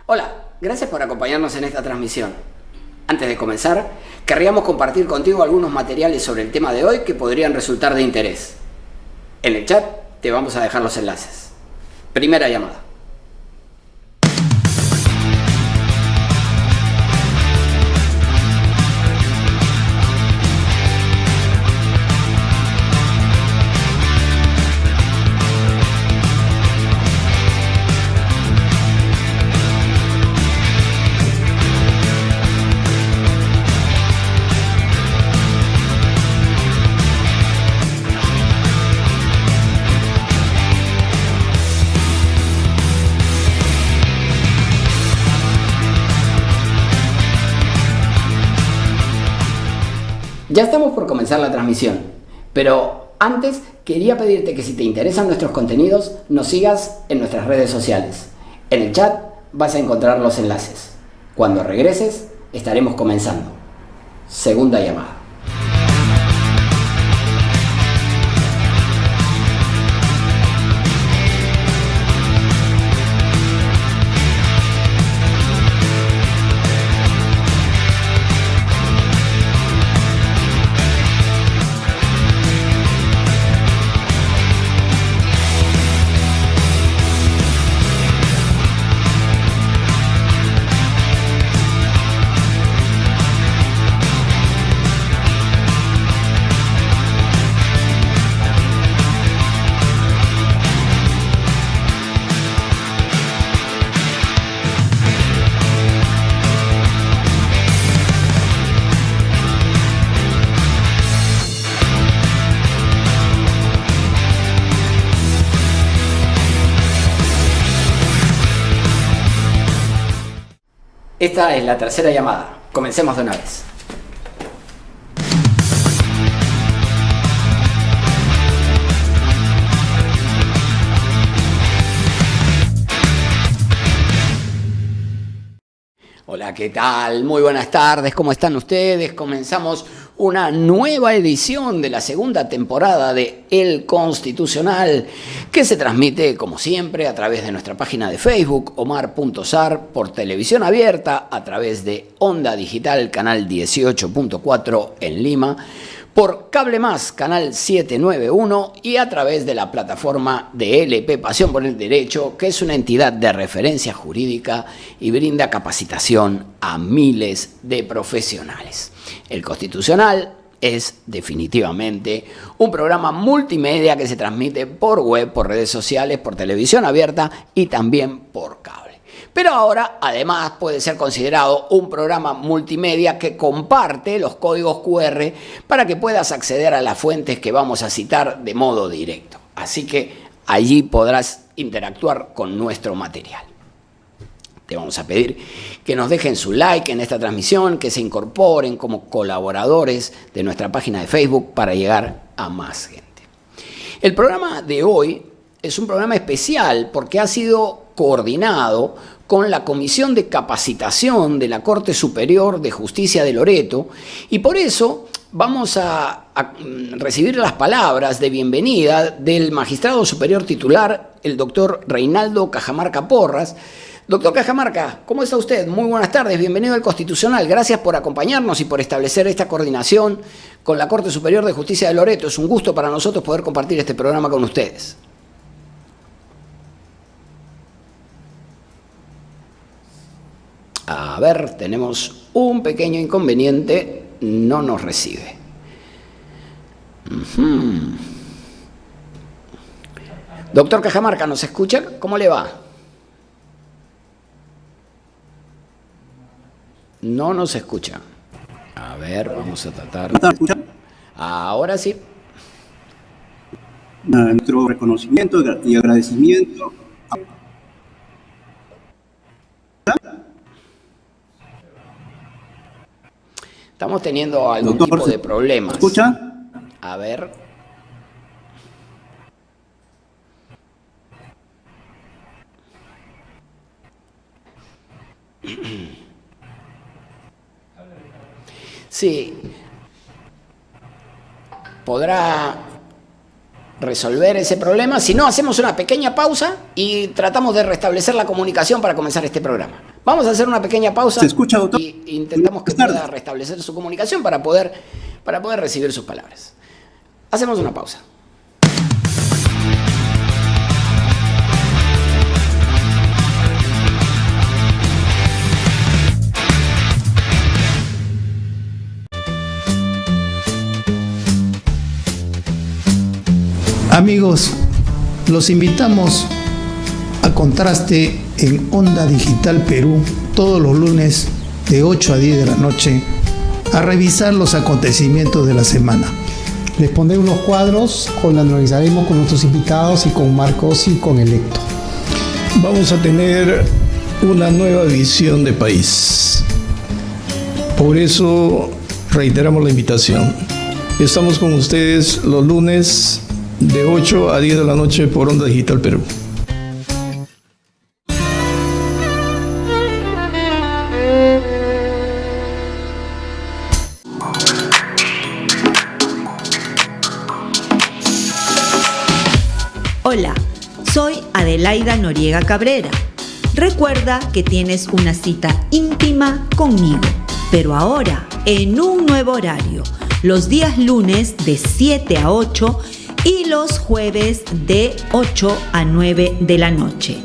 Hola, gracias por acompañarnos en esta transmisión. Antes de comenzar, querríamos compartir contigo algunos materiales sobre el tema de hoy que podrían resultar de interés. En el chat te vamos a dejar los enlaces. Primera llamada. Ya estamos por comenzar la transmisión, pero antes quería pedirte que si te interesan nuestros contenidos, nos sigas en nuestras redes sociales. En el chat vas a encontrar los enlaces. Cuando regreses, estaremos comenzando. Segunda llamada. Esta es la tercera llamada. Comencemos de una vez. Hola, ¿qué tal? Muy buenas tardes, ¿cómo están ustedes? Comenzamos una nueva edición de la segunda temporada de El Constitucional, que se transmite, como siempre, a través de nuestra página de Facebook, Omar.Sar, por televisión abierta, a través de Onda Digital, canal 18.4 en Lima, por Cable Más, canal 791, y a través de la plataforma de LP Pasión por el Derecho, que es una entidad de referencia jurídica y brinda capacitación a miles de profesionales. El Constitucional es definitivamente un programa multimedia que se transmite por web, por redes sociales, por televisión abierta y también por cable. Pero ahora, además, puede ser considerado un programa multimedia que comparte los códigos QR para que puedas acceder a las fuentes que vamos a citar de modo directo. Así que allí podrás interactuar con nuestro material. Te vamos a pedir que nos dejen su like en esta transmisión, que se incorporen como colaboradores de nuestra página de Facebook para llegar a más gente. El programa de hoy es un programa especial porque ha sido coordinado con la Comisión de Capacitación de la Corte Superior de Justicia de Loreto, y por eso vamos a recibir las palabras de bienvenida del magistrado superior titular, el doctor Reinaldo Cajamarca Porras. Doctor Cajamarca, ¿cómo está usted? Muy buenas tardes, bienvenido al Constitucional. Gracias por acompañarnos y por establecer esta coordinación con la Corte Superior de Justicia de Loreto. Es un gusto para nosotros poder compartir este programa con ustedes. A ver, tenemos un pequeño inconveniente, no nos recibe. Doctor Cajamarca, ¿nos escucha? ¿Cómo le va? No nos escucha. A ver, vamos a tratar. Ahora sí. Nuestro reconocimiento y agradecimiento. Estamos teniendo algún tipo de problemas. ¿Escucha? A ver. Sí. ¿Podrá resolver ese problema? Si no, hacemos una pequeña pausa y tratamos de restablecer la comunicación para comenzar este programa. Vamos a hacer una pequeña pausa. ¿Se escucha, doctor? Y intentamos que pueda restablecer su comunicación para poder recibir sus palabras. Hacemos una pausa. Amigos, los invitamos a Contraste en Onda Digital Perú todos los lunes de 8 a 10 de la noche a revisar los acontecimientos de la semana. Les pondremos los cuadros, los analizaremos con nuestros invitados y con Marcos y con Electo. Vamos a tener una nueva visión de país. Por eso reiteramos la invitación. Estamos con ustedes los lunes de 8 a 10 de la noche por Onda Digital Perú. Hola, soy Adelaida Noriega Cabrera. Recuerda que tienes una cita íntima conmigo, pero ahora en un nuevo horario, los días lunes de 7 a 8 y los jueves de 8 a 9 de la noche.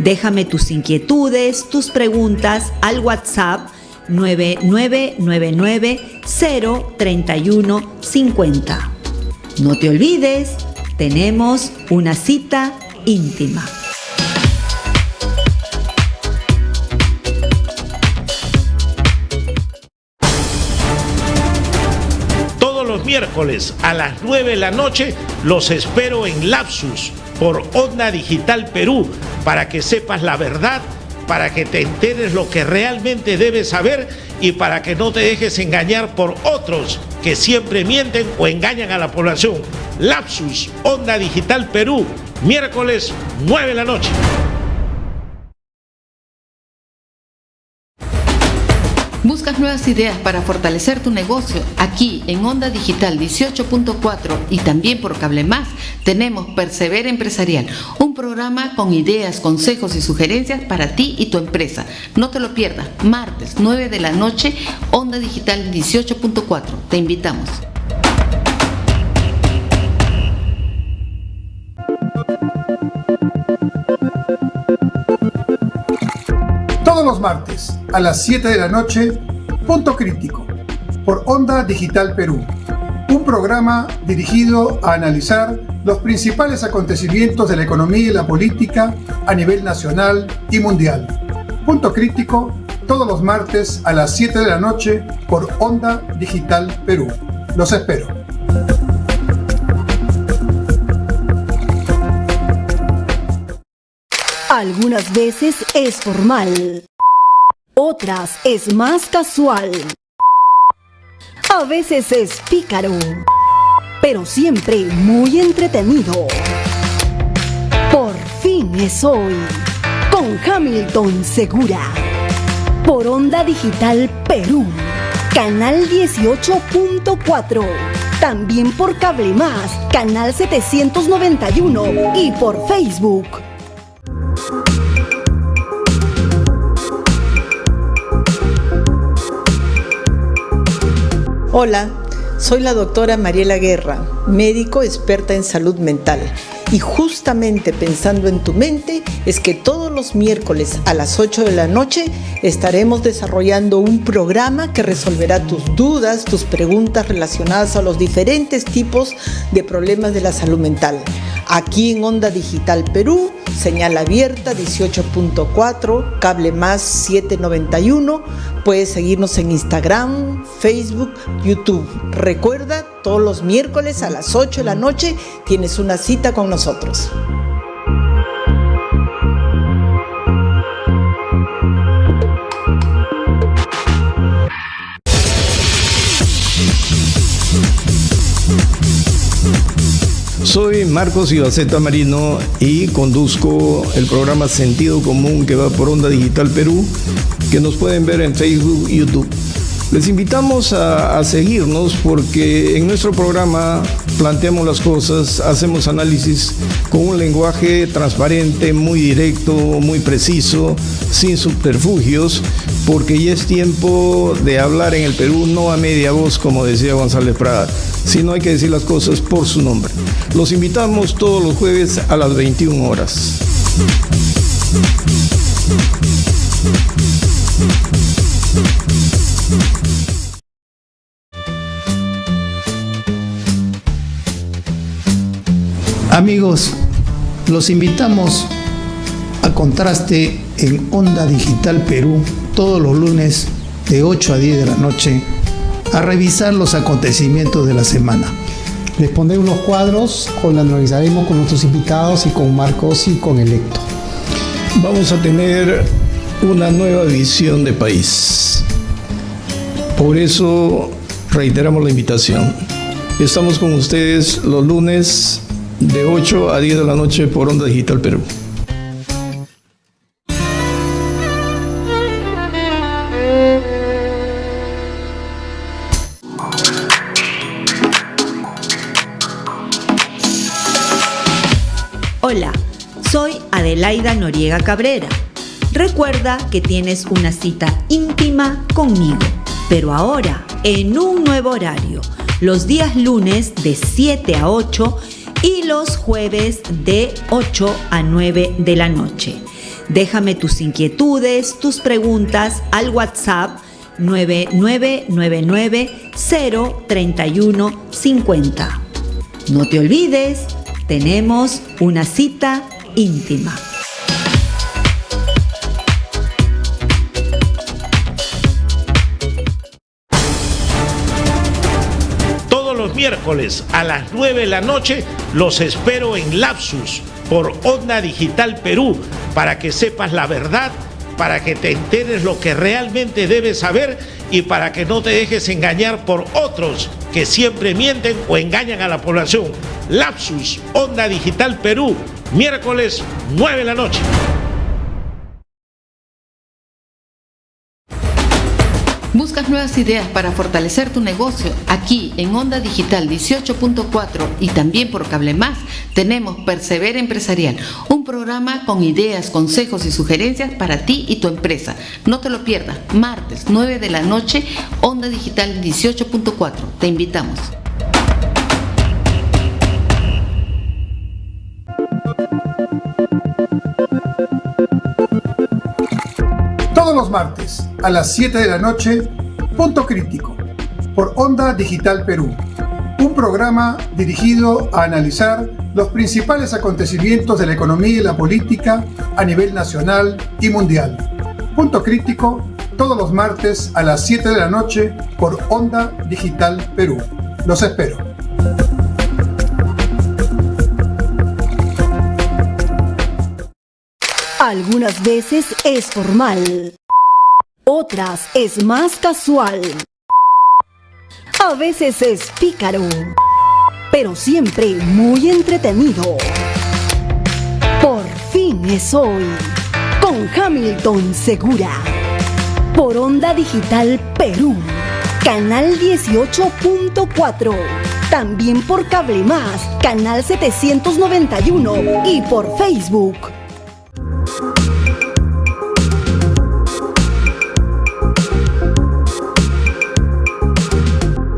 Déjame tus inquietudes, tus preguntas al WhatsApp 9999-03150. No te olvides, tenemos una cita íntima. Los miércoles a las 9 de la noche los espero en Lapsus por Onda Digital Perú para que sepas la verdad, para que te enteres lo que realmente debes saber y para que no te dejes engañar por otros que siempre mienten o engañan a la población. Lapsus, Onda Digital Perú, miércoles 9 de la noche. ¿Buscas nuevas ideas para fortalecer tu negocio? Aquí en Onda Digital 18.4 y también por Cable Más tenemos Persevera Empresarial, un programa con ideas, consejos y sugerencias para ti y tu empresa. No te lo pierdas, martes 9 de la noche, Onda Digital 18.4. Te invitamos. Todos los martes a las 7 de la noche, Punto Crítico, por Onda Digital Perú. Un programa dirigido a analizar los principales acontecimientos de la economía y la política a nivel nacional y mundial. Punto Crítico, todos los martes a las 7 de la noche, por Onda Digital Perú. Los espero. Algunas veces es formal, otras es más casual, a veces es pícaro, pero siempre muy entretenido. Por fin es hoy, con Hamilton Segura, por Onda Digital Perú, canal 18.4, también por Cable Más, canal 791 y por Facebook. Hola, soy la doctora Mariela Guerra, médico experta en salud mental. Y justamente pensando en tu mente es que todos los miércoles a las 8 de la noche estaremos desarrollando un programa que resolverá tus dudas, tus preguntas relacionadas a los diferentes tipos de problemas de la salud mental. Aquí en Onda Digital Perú, señal abierta 18.4, Cable Más 791. Puedes seguirnos en Instagram, Facebook, YouTube. Recuerda, todos los miércoles a las 8 de la noche tienes una cita con nosotros. Soy Marcos Ibaceta Marino y conduzco el programa Sentido Común que va por Onda Digital Perú, que nos pueden ver en Facebook y YouTube. Les invitamos a seguirnos porque en nuestro programa planteamos las cosas, hacemos análisis con un lenguaje transparente, muy directo, muy preciso, sin subterfugios, porque ya es tiempo de hablar en el Perú no a media voz, como decía González Prada, sino hay que decir las cosas por su nombre. Los invitamos todos los jueves a las 21 horas. Amigos, los invitamos a Contraste en Onda Digital Perú todos los lunes de 8 a 10 de la noche a revisar los acontecimientos de la semana. Les pondré unos cuadros, analizaremos con nuestros invitados y con Marcos y con Electo. Vamos a tener una nueva visión de país. Por eso reiteramos la invitación. Estamos con ustedes los lunes de 8 a 10 de la noche por Onda Digital Perú. Hola, soy Adelaida Noriega Cabrera. Recuerda que tienes una cita íntima conmigo, pero ahora en un nuevo horario, los días lunes de 7 a 8 y los jueves de 8 a 9 de la noche. Déjame tus inquietudes, tus preguntas al WhatsApp 9999-03150. No te olvides, tenemos una cita íntima. Los miércoles a las 9 de la noche los espero en Lapsus por Onda Digital Perú para que sepas la verdad, para que te enteres lo que realmente debes saber y para que no te dejes engañar por otros que siempre mienten o engañan a la población. Lapsus, Onda Digital Perú, miércoles 9 de la noche. ¿Buscas nuevas ideas para fortalecer tu negocio? Aquí en Onda Digital 18.4 y también por Cable Más tenemos Persevera Empresarial, un programa con ideas, consejos y sugerencias para ti y tu empresa. No te lo pierdas, martes 9 de la noche, Onda Digital 18.4. Te invitamos. Todos los martes a las 7 de la noche, Punto Crítico, por Onda Digital Perú. Un programa dirigido a analizar los principales acontecimientos de la economía y la política a nivel nacional y mundial. Punto Crítico, todos los martes a las 7 de la noche por Onda Digital Perú. Los espero. Algunas veces es formal, otras es más casual. A veces es pícaro, pero siempre muy entretenido. Por fin es hoy, con Hamilton Segura, por Onda Digital Perú, canal 18.4, también por Cable Más, canal 791 y por Facebook.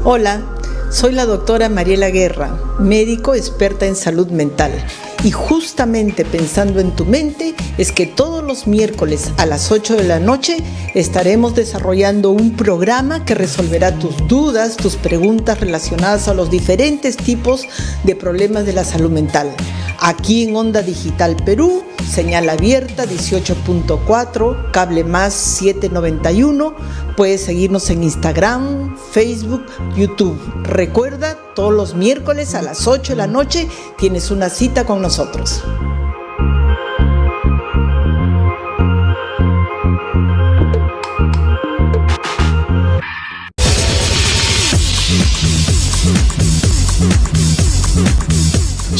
Hola, soy la doctora Mariela Guerra, médico experta en salud mental. Y justamente pensando en tu mente es que todos los miércoles a las 8 de la noche estaremos desarrollando un programa que resolverá tus dudas, tus preguntas relacionadas a los diferentes tipos de problemas de la salud mental. Aquí en Onda Digital Perú, señal abierta 18.4, Cable Más 791. Puedes seguirnos en Instagram, Facebook, YouTube. Recuerda, todos los miércoles a las 8 de la noche tienes una cita con nosotros.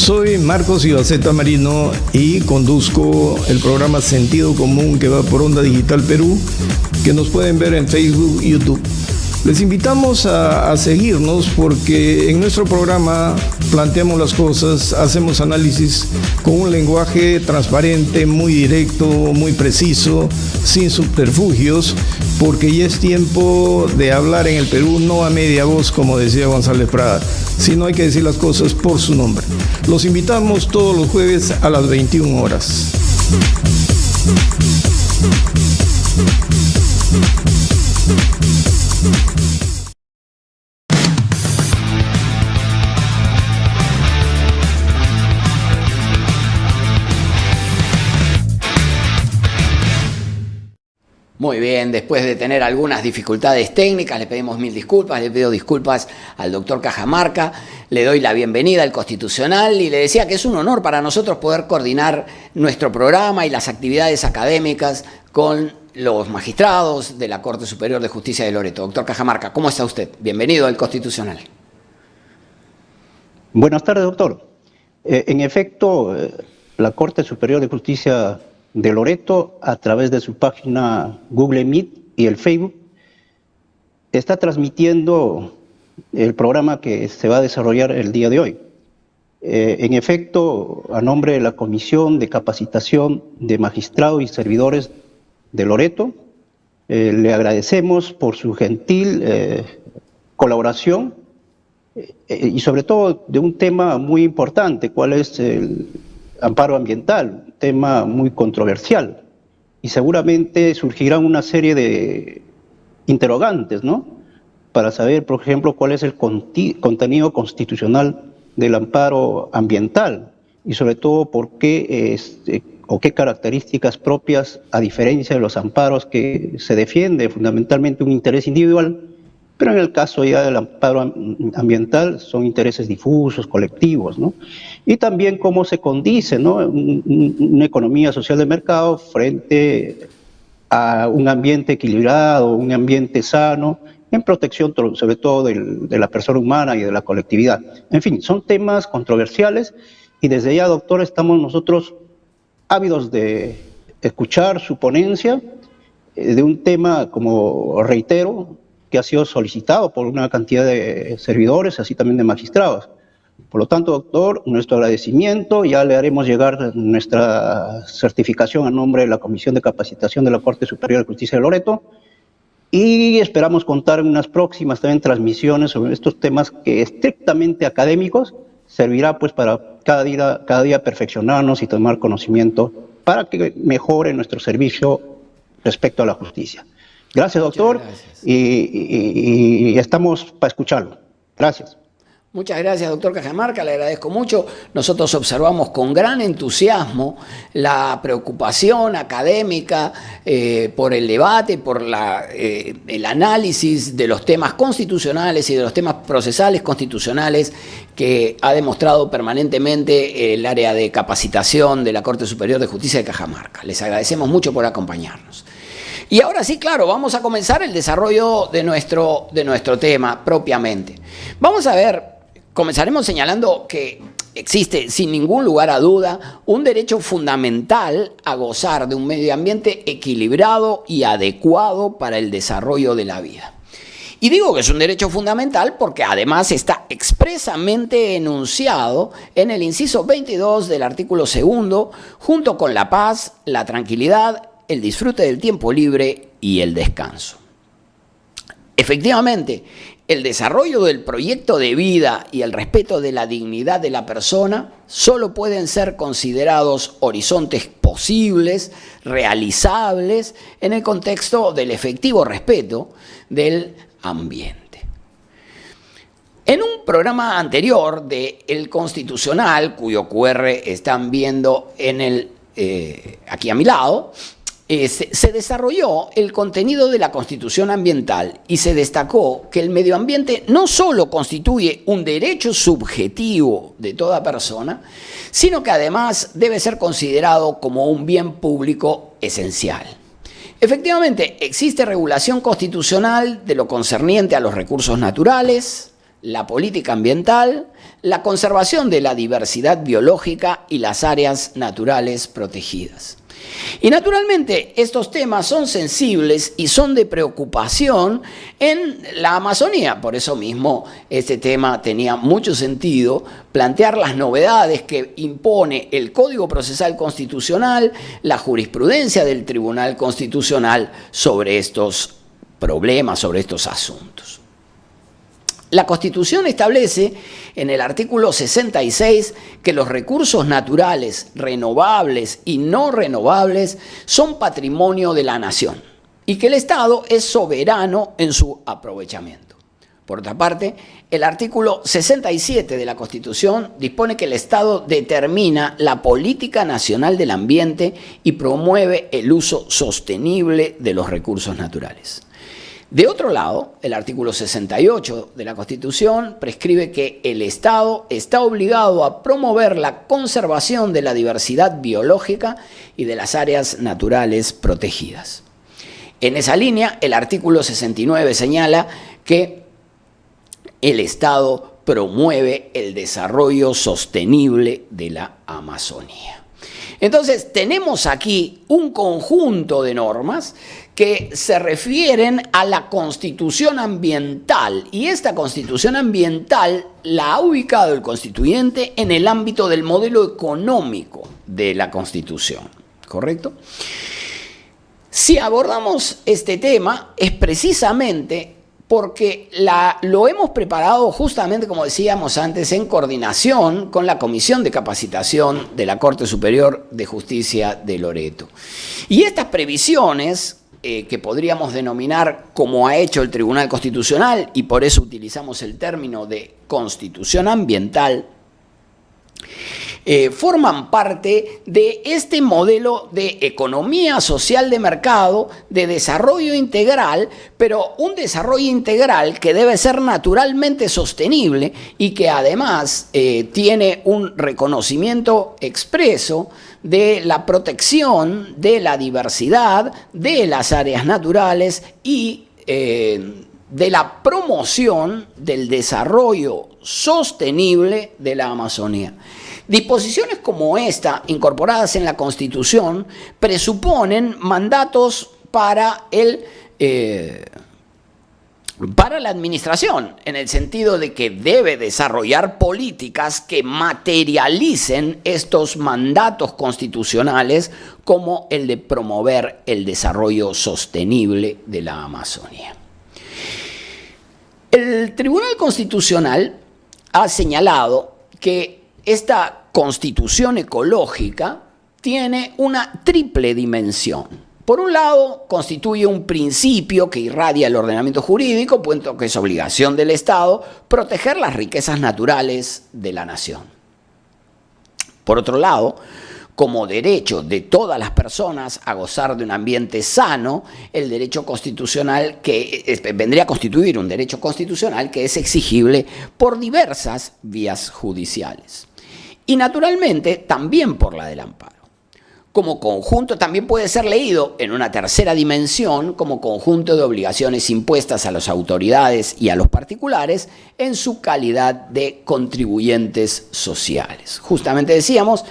Soy Marcos Ibaceta Marino y conduzco el programa Sentido Común que va por Onda Digital Perú, que nos pueden ver en Facebook y YouTube. Les invitamos a seguirnos porque en nuestro programa planteamos las cosas, hacemos análisis con un lenguaje transparente, muy directo, muy preciso, sin subterfugios, porque ya es tiempo de hablar en el Perú no a media voz, como decía González Prada, sino hay que decir las cosas por su nombre. Los invitamos todos los jueves a las 21 horas. Muy bien, después de tener algunas dificultades técnicas, le pedimos mil disculpas, le pido disculpas al doctor Cajamarca, le doy la bienvenida al Constitucional y le decía que es un honor para nosotros poder coordinar nuestro programa y las actividades académicas con los magistrados de la Corte Superior de Justicia de Loreto. Doctor Cajamarca, ¿cómo está usted? Bienvenido al Constitucional. Buenas tardes, doctor. En efecto, la Corte Superior de Justicia de Loreto, a través de su página Google Meet y el Facebook, está transmitiendo el programa que se va a desarrollar el día de hoy. En efecto, a nombre de la Comisión de Capacitación de Magistrados y Servidores de Loreto, le agradecemos por su gentil colaboración y sobre todo de un tema muy importante, cuál es el amparo ambiental, un tema muy controversial, y seguramente surgirán una serie de interrogantes, ¿no?, para saber, por ejemplo, cuál es el contenido constitucional del amparo ambiental, y sobre todo por qué o qué características propias, a diferencia de los amparos que se defiende fundamentalmente un interés individual, pero en el caso ya del amparo ambiental son intereses difusos, colectivos, ¿no? Y también cómo se condice, ¿no?, una economía social de mercado frente a un ambiente equilibrado, un ambiente sano, en protección sobre todo de la persona humana y de la colectividad. En fin, son temas controversiales y desde ya, doctor, estamos nosotros ávidos de escuchar su ponencia de un tema, como reitero, que ha sido solicitado por una cantidad de servidores, así también de magistrados. Por lo tanto, doctor, nuestro agradecimiento, ya le haremos llegar nuestra certificación a nombre de la Comisión de Capacitación de la Corte Superior de Justicia de Loreto, y esperamos contar en unas próximas también transmisiones sobre estos temas que estrictamente académicos servirá pues para cada día perfeccionarnos y tomar conocimiento para que mejore nuestro servicio respecto a la justicia. Gracias, doctor, gracias. Y estamos para escucharlo. Gracias. Muchas gracias, doctor Cajamarca, le agradezco mucho. Nosotros observamos con gran entusiasmo la preocupación académica por el debate, por el análisis de los temas constitucionales y de los temas procesales constitucionales que ha demostrado permanentemente el área de capacitación de la Corte Superior de Justicia de Cajamarca. Les agradecemos mucho por acompañarnos. Y ahora sí, claro, vamos a comenzar el desarrollo de nuestro tema propiamente. Vamos a ver, comenzaremos señalando que existe, sin ningún lugar a duda, un derecho fundamental a gozar de un medio ambiente equilibrado y adecuado para el desarrollo de la vida. Y digo que es un derecho fundamental porque además está expresamente enunciado en el inciso 22 del artículo 2, junto con la paz, la tranquilidad, el disfrute del tiempo libre y el descanso. Efectivamente, el desarrollo del proyecto de vida y el respeto de la dignidad de la persona solo pueden ser considerados horizontes posibles, realizables, en el contexto del efectivo respeto del ambiente. En un programa anterior de El Constitucional, cuyo QR están viendo aquí a mi lado, se desarrolló el contenido de la Constitución Ambiental y se destacó que el medio ambiente no solo constituye un derecho subjetivo de toda persona, sino que además debe ser considerado como un bien público esencial. Efectivamente, existe regulación constitucional de lo concerniente a los recursos naturales, la política ambiental, la conservación de la diversidad biológica y las áreas naturales protegidas. Y naturalmente estos temas son sensibles y son de preocupación en la Amazonía. Por eso mismo este tema tenía mucho sentido plantear las novedades que impone el Código Procesal Constitucional, la jurisprudencia del Tribunal Constitucional sobre estos problemas, sobre estos asuntos. La Constitución establece en el artículo 66 que los recursos naturales, renovables y no renovables son patrimonio de la nación y que el Estado es soberano en su aprovechamiento. Por otra parte, el artículo 67 de la Constitución dispone que el Estado determina la política nacional del ambiente y promueve el uso sostenible de los recursos naturales. De otro lado, el artículo 68 de la Constitución prescribe que el Estado está obligado a promover la conservación de la diversidad biológica y de las áreas naturales protegidas. En esa línea, el artículo 69 señala que el Estado promueve el desarrollo sostenible de la Amazonía. Entonces, tenemos aquí un conjunto de normas que se refieren a la Constitución ambiental, y esta Constitución ambiental la ha ubicado el constituyente en el ámbito del modelo económico de la Constitución, ¿correcto? Si abordamos este tema es precisamente porque lo hemos preparado justamente, como decíamos antes, en coordinación con la Comisión de Capacitación de la Corte Superior de Justicia de Loreto. Y estas previsiones, que podríamos denominar como ha hecho el Tribunal Constitucional, y por eso utilizamos el término de Constitución ambiental, forman parte de este modelo de economía social de mercado, de desarrollo integral, pero un desarrollo integral que debe ser naturalmente sostenible y que además tiene un reconocimiento expreso de la protección de la diversidad, de las áreas naturales y de la promoción del desarrollo sostenible de la Amazonía. Disposiciones como esta, incorporadas en la Constitución, presuponen mandatos para la administración, en el sentido de que debe desarrollar políticas que materialicen estos mandatos constitucionales, como el de promover el desarrollo sostenible de la Amazonía. El Tribunal Constitucional ha señalado que esta constitución ecológica tiene una triple dimensión. Por un lado, constituye un principio que irradia el ordenamiento jurídico, puesto que es obligación del Estado proteger las riquezas naturales de la nación. Por otro lado, como derecho de todas las personas a gozar de un ambiente sano, el derecho constitucional vendría a constituir un derecho constitucional que es exigible por diversas vías judiciales. Y naturalmente también por la del amparo. Como conjunto también puede ser leído en una tercera dimensión como conjunto de obligaciones impuestas a las autoridades y a los particulares en su calidad de contribuyentes sociales. Justamente decíamos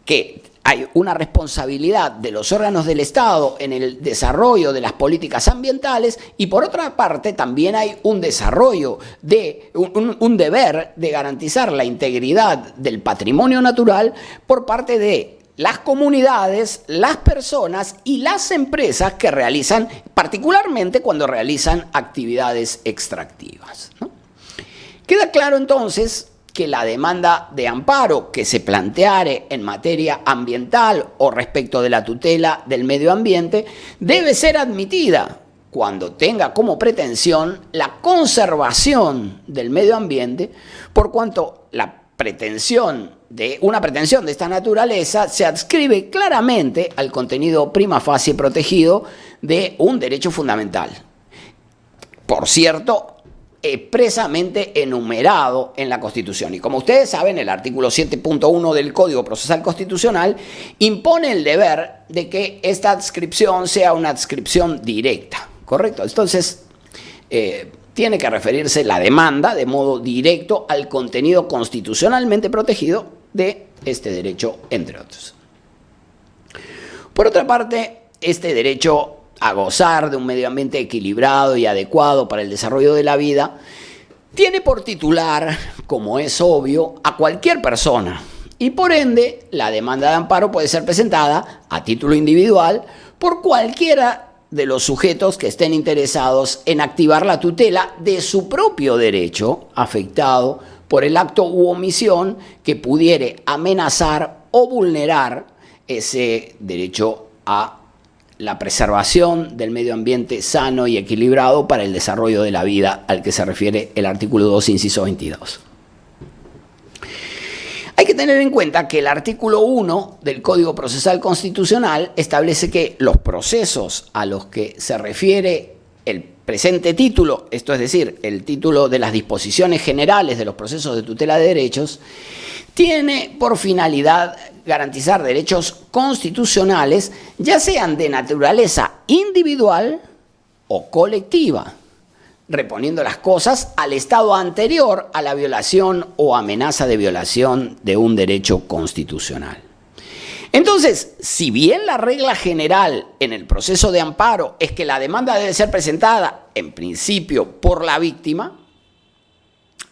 que hay una responsabilidad de los órganos del Estado en el desarrollo de las políticas ambientales y por otra parte también hay un desarrollo un deber de garantizar la integridad del patrimonio natural por parte de las comunidades, las personas y las empresas que realizan, particularmente cuando realizan actividades extractivas, ¿no? Queda claro entonces que la demanda de amparo que se planteare en materia ambiental o respecto de la tutela del medio ambiente debe ser admitida cuando tenga como pretensión la conservación del medio ambiente, por cuanto una pretensión de esta naturaleza se adscribe claramente al contenido prima facie protegido de un derecho fundamental. Por cierto, expresamente enumerado en la Constitución. Y como ustedes saben, el artículo 7.1 del Código Procesal Constitucional impone el deber de que esta adscripción sea una adscripción directa, ¿correcto? Entonces, tiene que referirse la demanda de modo directo al contenido constitucionalmente protegido de este derecho, entre otros. Por otra parte, este derecho a gozar de un medio ambiente equilibrado y adecuado para el desarrollo de la vida tiene por titular, como es obvio, a cualquier persona, y por ende la demanda de amparo puede ser presentada a título individual por cualquiera de los sujetos que estén interesados en activar la tutela de su propio derecho afectado por el acto u omisión que pudiere amenazar o vulnerar ese derecho a la preservación del medio ambiente sano y equilibrado para el desarrollo de la vida al que se refiere el artículo 2, inciso 22. Hay que tener en cuenta que el artículo 1 del Código Procesal Constitucional establece que los procesos a los que se refiere el presente título, esto es decir, el título de las disposiciones generales de los procesos de tutela de derechos, tiene por finalidad garantizar derechos constitucionales, ya sean de naturaleza individual o colectiva, reponiendo las cosas al estado anterior a la violación o amenaza de violación de un derecho constitucional. Entonces, si bien la regla general en el proceso de amparo es que la demanda debe ser presentada, en principio, por la víctima,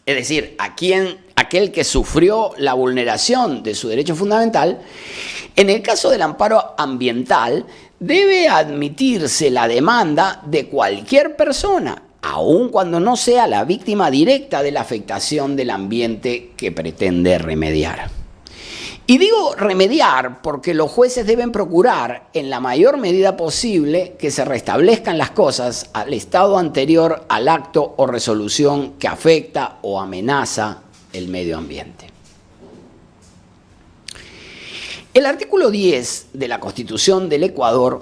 es decir, aquel que sufrió la vulneración de su derecho fundamental, en el caso del amparo ambiental debe admitirse la demanda de cualquier persona, aun cuando no sea la víctima directa de la afectación del ambiente que pretende remediar. Y digo remediar porque los jueces deben procurar, en la mayor medida posible, que se restablezcan las cosas al estado anterior al acto o resolución que afecta o amenaza el medio ambiente. El artículo 10 de la Constitución del Ecuador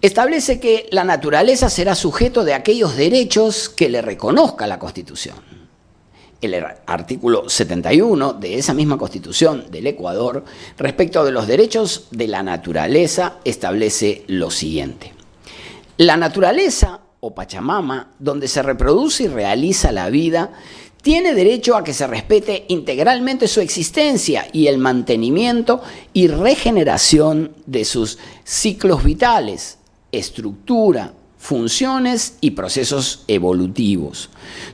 establece que la naturaleza será sujeto de aquellos derechos que le reconozca la Constitución. El artículo 71 de esa misma Constitución del Ecuador, respecto de los derechos de la naturaleza, establece lo siguiente. La naturaleza, o Pachamama, donde se reproduce y realiza la vida, tiene derecho a que se respete integralmente su existencia y el mantenimiento y regeneración de sus ciclos vitales, estructura, funciones y procesos evolutivos.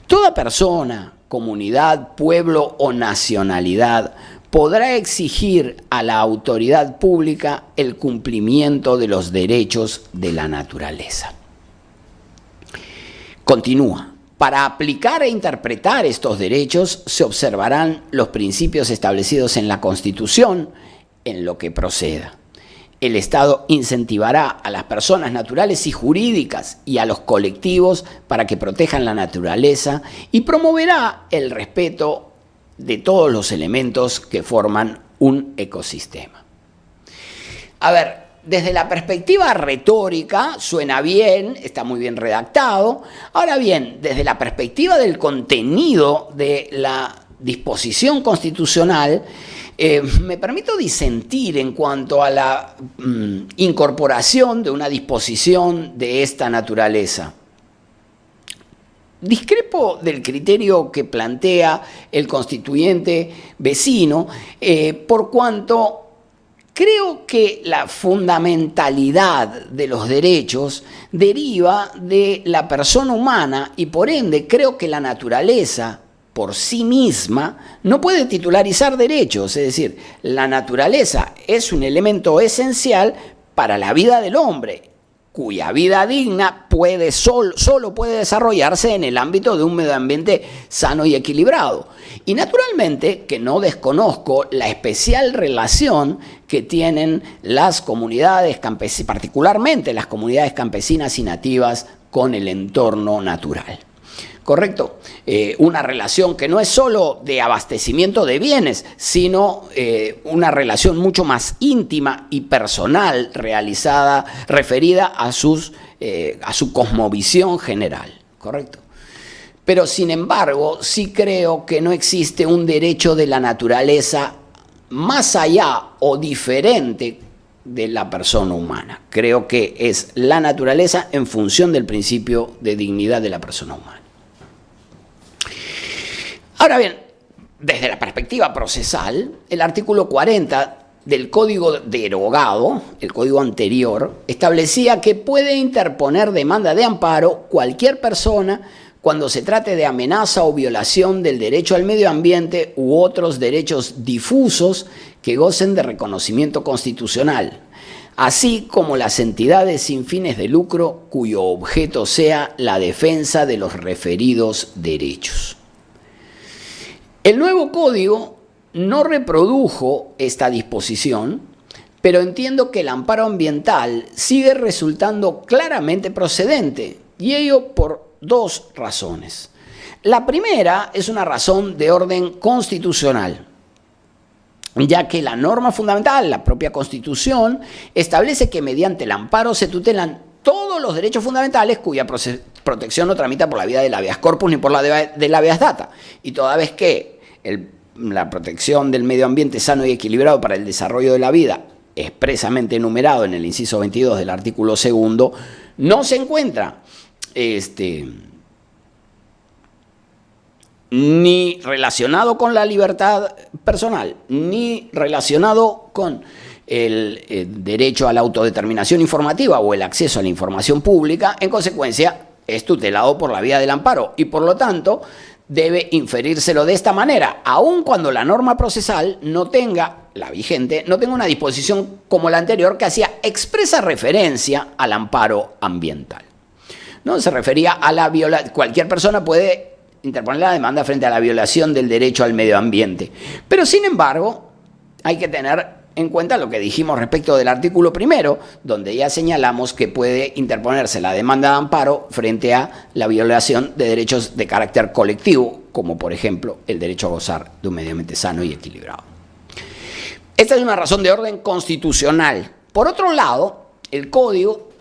Toda persona, comunidad, pueblo o nacionalidad podrá exigir a la autoridad pública el cumplimiento de los derechos de la naturaleza. Continúa. Para aplicar e interpretar estos derechos se observarán los principios establecidos en la Constitución en lo que proceda. El Estado incentivará a las personas naturales y jurídicas y a los colectivos para que protejan la naturaleza y promoverá el respeto de todos los elementos que forman un ecosistema. A ver, desde la perspectiva retórica suena bien, está muy bien redactado. Ahora bien, desde la perspectiva del contenido de la disposición constitucional, me permito disentir en cuanto a la incorporación de una disposición de esta naturaleza. Discrepo del criterio que plantea el constituyente vecino, por cuanto creo que la fundamentalidad de los derechos deriva de la persona humana y por ende creo que la naturaleza por sí misma no puede titularizar derechos, es decir, la naturaleza es un elemento esencial para la vida del hombre, cuya vida digna solo puede desarrollarse en el ámbito de un medio ambiente sano y equilibrado. Y naturalmente que no desconozco la especial relación que tienen las comunidades campesinas, particularmente las comunidades campesinas y nativas, con el entorno natural. ¿Correcto? Una relación que no es solo de abastecimiento de bienes, sino una relación mucho más íntima y personal referida a su cosmovisión general. ¿Correcto? Pero sin embargo, sí creo que no existe un derecho de la naturaleza más allá o diferente de la persona humana. Creo que es la naturaleza en función del principio de dignidad de la persona humana. Ahora bien, desde la perspectiva procesal, el artículo 40 del código derogado, el código anterior, establecía que puede interponer demanda de amparo cualquier persona cuando se trate de amenaza o violación del derecho al medio ambiente u otros derechos difusos que gocen de reconocimiento constitucional, así como las entidades sin fines de lucro cuyo objeto sea la defensa de los referidos derechos. El nuevo código no reprodujo esta disposición, pero entiendo que el amparo ambiental sigue resultando claramente procedente, y ello por dos razones. La primera es una razón de orden constitucional, ya que la norma fundamental, la propia Constitución, establece que mediante el amparo se tutelan todos los derechos fundamentales cuya protección no tramita por la vía del habeas corpus ni por la del habeas data, y toda vez que la protección del medio ambiente sano y equilibrado para el desarrollo de la vida, expresamente enumerado en el inciso 22 del artículo 2, no se encuentra ni relacionado con la libertad personal, ni relacionado con el derecho a la autodeterminación informativa o el acceso a la información pública, en consecuencia es tutelado por la vía del amparo y por lo tanto debe inferírselo de esta manera, aun cuando la norma procesal no tenga, la vigente, no tenga una disposición como la anterior que hacía expresa referencia al amparo ambiental. ¿No? Se refería a la violación, cualquier persona puede interponer la demanda frente a la violación del derecho al medio ambiente. Pero sin embargo, hay que tener en cuenta lo que dijimos respecto del artículo 1, donde ya señalamos que puede interponerse la demanda de amparo frente a la violación de derechos de carácter colectivo, como por ejemplo el derecho a gozar de un medio ambiente sano y equilibrado. Esta es una razón de orden constitucional. Por otro lado, el Código,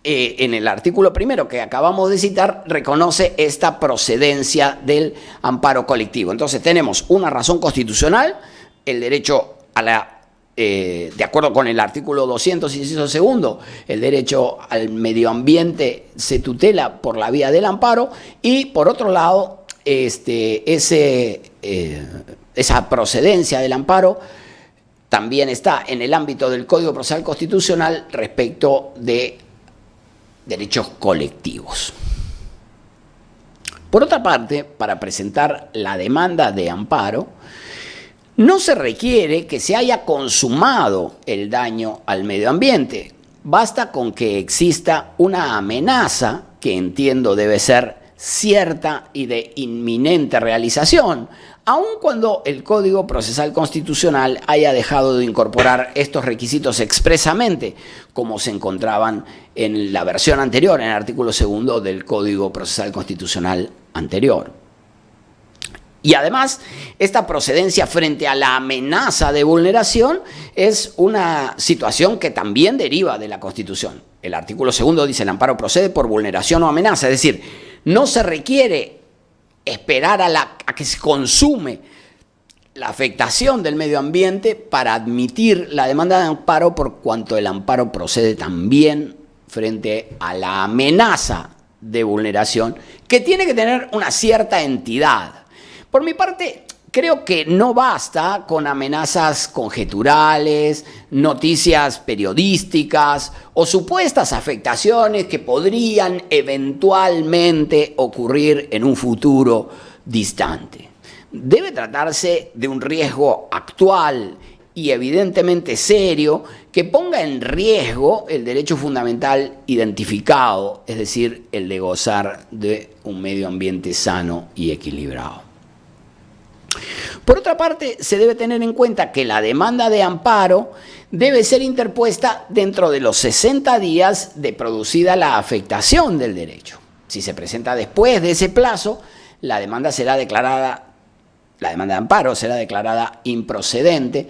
en el artículo 1 que acabamos de citar, reconoce esta procedencia del amparo colectivo. Entonces tenemos una razón constitucional, el derecho a la, de acuerdo con el artículo 200, inciso segundo, el derecho al medio ambiente se tutela por la vía del amparo, y por otro lado, esa procedencia del amparo también está en el ámbito del Código Procesal Constitucional respecto de derechos colectivos. Por otra parte, para presentar la demanda de amparo, no se requiere que se haya consumado el daño al medio ambiente. Basta con que exista una amenaza, que entiendo debe ser cierta y de inminente realización, aun cuando el Código Procesal Constitucional haya dejado de incorporar estos requisitos expresamente, como se encontraban en la versión anterior, en el artículo 2 del Código Procesal Constitucional anterior. Y además, esta procedencia frente a la amenaza de vulneración es una situación que también deriva de la Constitución. El artículo 2 dice: el amparo procede por vulneración o amenaza, es decir, no se requiere esperar a que se consume la afectación del medio ambiente para admitir la demanda de amparo, por cuanto el amparo procede también frente a la amenaza de vulneración, que tiene que tener una cierta entidad. Por mi parte, creo que no basta con amenazas conjeturales, noticias periodísticas o supuestas afectaciones que podrían eventualmente ocurrir en un futuro distante. Debe tratarse de un riesgo actual y evidentemente serio que ponga en riesgo el derecho fundamental identificado, es decir, el de gozar de un medio ambiente sano y equilibrado. Por otra parte, se debe tener en cuenta que la demanda de amparo debe ser interpuesta dentro de los 60 días de producida la afectación del derecho. Si se presenta después de ese plazo, la demanda de amparo será declarada improcedente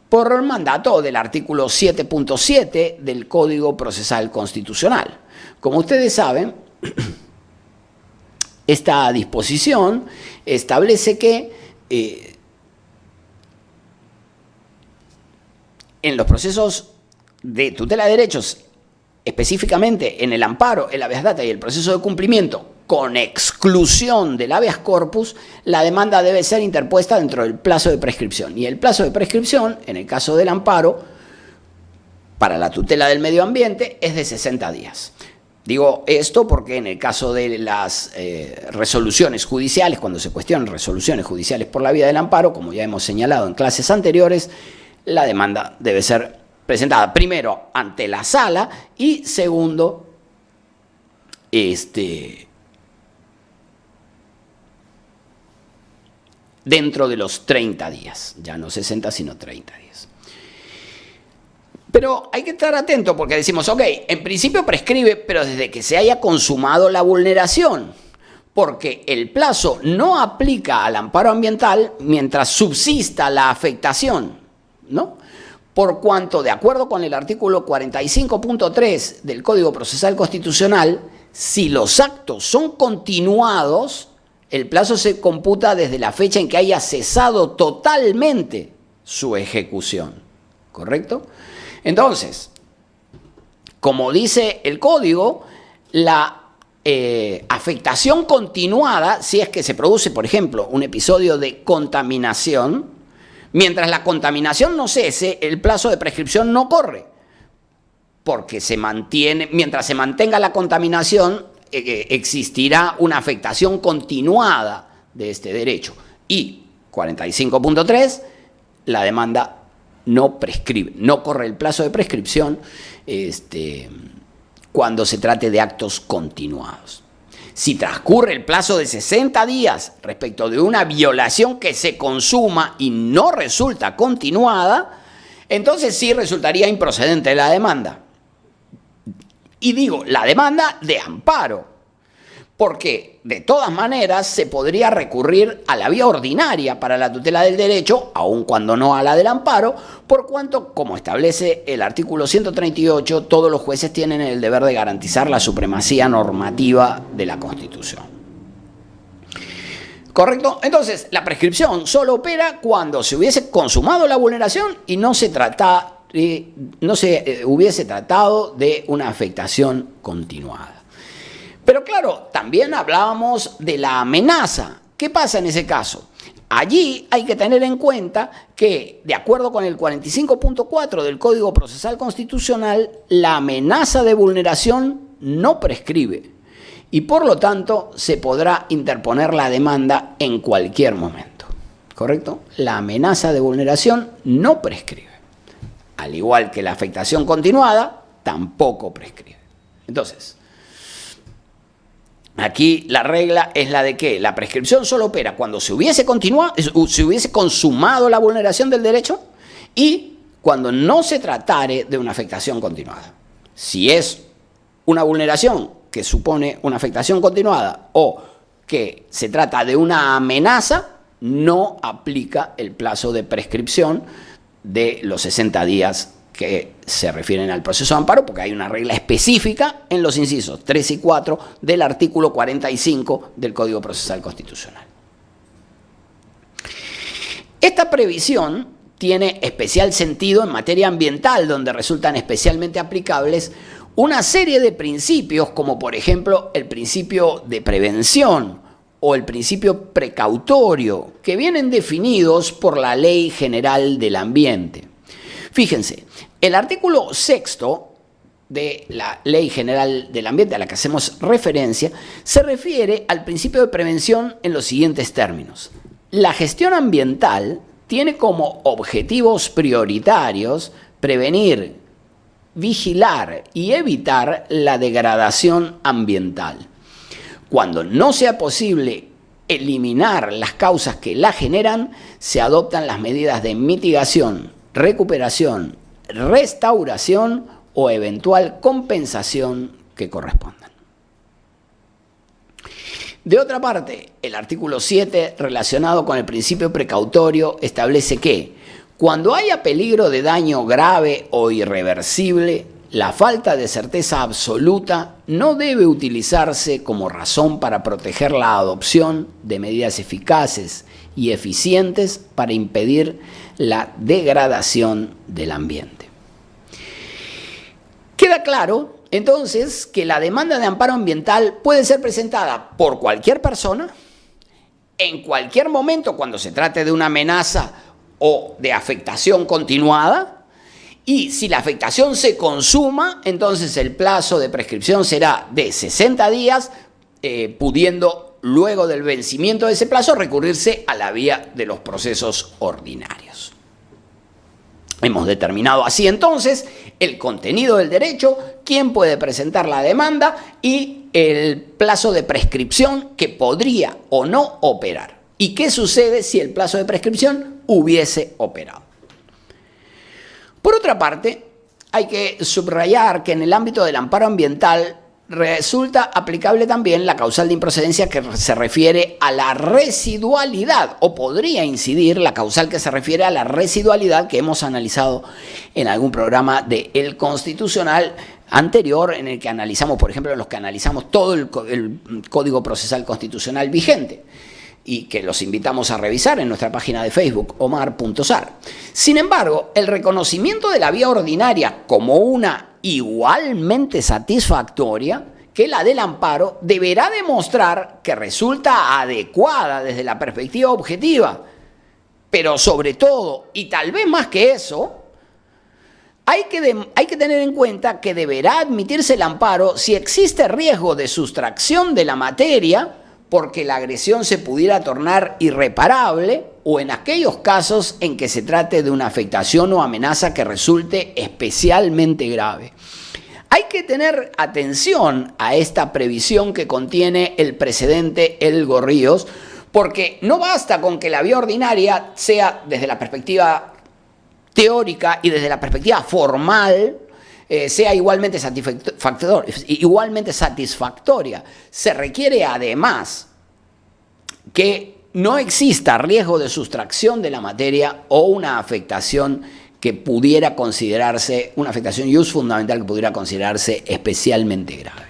por el mandato del artículo 7.7 del Código Procesal Constitucional. Como ustedes saben, esta disposición establece que en los procesos de tutela de derechos, específicamente en el amparo, el habeas data y el proceso de cumplimiento con exclusión del habeas corpus, la demanda debe ser interpuesta dentro del plazo de prescripción. Y el plazo de prescripción, en el caso del amparo, para la tutela del medio ambiente, es de 60 días. Digo esto porque en el caso de las resoluciones judiciales, cuando se cuestionan resoluciones judiciales por la vía del amparo, como ya hemos señalado en clases anteriores, la demanda debe ser presentada primero ante la sala y segundo, dentro de los 30 días, ya no 60 sino 30 días. Pero hay que estar atento porque decimos, ok, en principio prescribe, pero desde que se haya consumado la vulneración, porque el plazo no aplica al amparo ambiental mientras subsista la afectación, ¿no? Por cuanto, de acuerdo con el artículo 45.3 del Código Procesal Constitucional, si los actos son continuados, el plazo se computa desde la fecha en que haya cesado totalmente su ejecución, ¿correcto? Entonces, como dice el Código, la afectación continuada, si es que se produce, por ejemplo, un episodio de contaminación, mientras la contaminación no cese, el plazo de prescripción no corre, porque mientras se mantenga la contaminación, existirá una afectación continuada de este derecho. Y 45.3, la demanda no prescribe, no corre el plazo de prescripción cuando se trate de actos continuados. Si transcurre el plazo de 60 días respecto de una violación que se consuma y no resulta continuada, entonces sí resultaría improcedente la demanda. Y digo, la demanda de amparo, porque de todas maneras se podría recurrir a la vía ordinaria para la tutela del derecho, aun cuando no a la del amparo, por cuanto, como establece el artículo 138, todos los jueces tienen el deber de garantizar la supremacía normativa de la Constitución. ¿Correcto? Entonces, la prescripción solo opera cuando se hubiese consumado la vulneración y no se hubiese tratado de una afectación continuada. Pero claro, también hablábamos de la amenaza. ¿Qué pasa en ese caso? Allí hay que tener en cuenta que, de acuerdo con el 45.4 del Código Procesal Constitucional, la amenaza de vulneración no prescribe y por lo tanto se podrá interponer la demanda en cualquier momento. ¿Correcto? La amenaza de vulneración no prescribe. Al igual que la afectación continuada, tampoco prescribe. Entonces, aquí la regla es la de que la prescripción solo opera cuando se hubiese consumado la vulneración del derecho y cuando no se tratare de una afectación continuada. Si es una vulneración que supone una afectación continuada o que se trata de una amenaza, no aplica el plazo de prescripción de los 60 días que se refieren al proceso de amparo, porque hay una regla específica en los incisos 3 y 4 del artículo 45 del Código Procesal Constitucional. Esta previsión tiene especial sentido en materia ambiental, donde resultan especialmente aplicables una serie de principios, como por ejemplo el principio de prevención o el principio precautorio, que vienen definidos por la Ley General del Ambiente. Fíjense, el artículo 6º de la Ley General del Ambiente a la que hacemos referencia se refiere al principio de prevención en los siguientes términos. La gestión ambiental tiene como objetivos prioritarios prevenir, vigilar y evitar la degradación ambiental. Cuando no sea posible eliminar las causas que la generan, se adoptan las medidas de mitigación, recuperación, restauración o eventual compensación que correspondan. De otra parte, el artículo 7, relacionado con el principio precautorio, establece que cuando haya peligro de daño grave o irreversible, la falta de certeza absoluta no debe utilizarse como razón para proteger la adopción de medidas eficaces y eficientes para impedir la degradación del ambiente. Queda claro entonces, que la demanda de amparo ambiental puede ser presentada por cualquier persona, en cualquier momento cuando se trate de una amenaza o de afectación continuada, y si la afectación se consuma, entonces el plazo de prescripción será de 60 días, pudiendo luego del vencimiento de ese plazo recurrirse a la vía de los procesos ordinarios. Hemos determinado así entonces el contenido del derecho, quién puede presentar la demanda y el plazo de prescripción que podría o no operar. ¿Y qué sucede si el plazo de prescripción hubiese operado? Por otra parte, hay que subrayar que en el ámbito del amparo ambiental resulta aplicable también la causal de improcedencia que se refiere a la residualidad, o podría incidir la causal que se refiere a la residualidad que hemos analizado en algún programa de El Constitucional anterior, en el que analizamos, por ejemplo, en los que analizamos todo el Código Procesal Constitucional vigente, y que los invitamos a revisar en nuestra página de Facebook, omar.sar. Sin embargo, el reconocimiento de la vía ordinaria como una igualmente satisfactoria que la del amparo deberá demostrar que resulta adecuada desde la perspectiva objetiva, pero sobre todo, y tal vez más que eso, hay que tener en cuenta que deberá admitirse el amparo si existe riesgo de sustracción de la materia porque la agresión se pudiera tornar irreparable, o en aquellos casos en que se trate de una afectación o amenaza que resulte especialmente grave. Hay que tener atención a esta previsión que contiene el precedente El Gorríos, porque no basta con que la vía ordinaria sea desde la perspectiva teórica y desde la perspectiva formal, sea igualmente satisfactoria. Se requiere además que no exista riesgo de sustracción de la materia o una afectación que pudiera considerarse, una afectación fundamental que pudiera considerarse especialmente grave.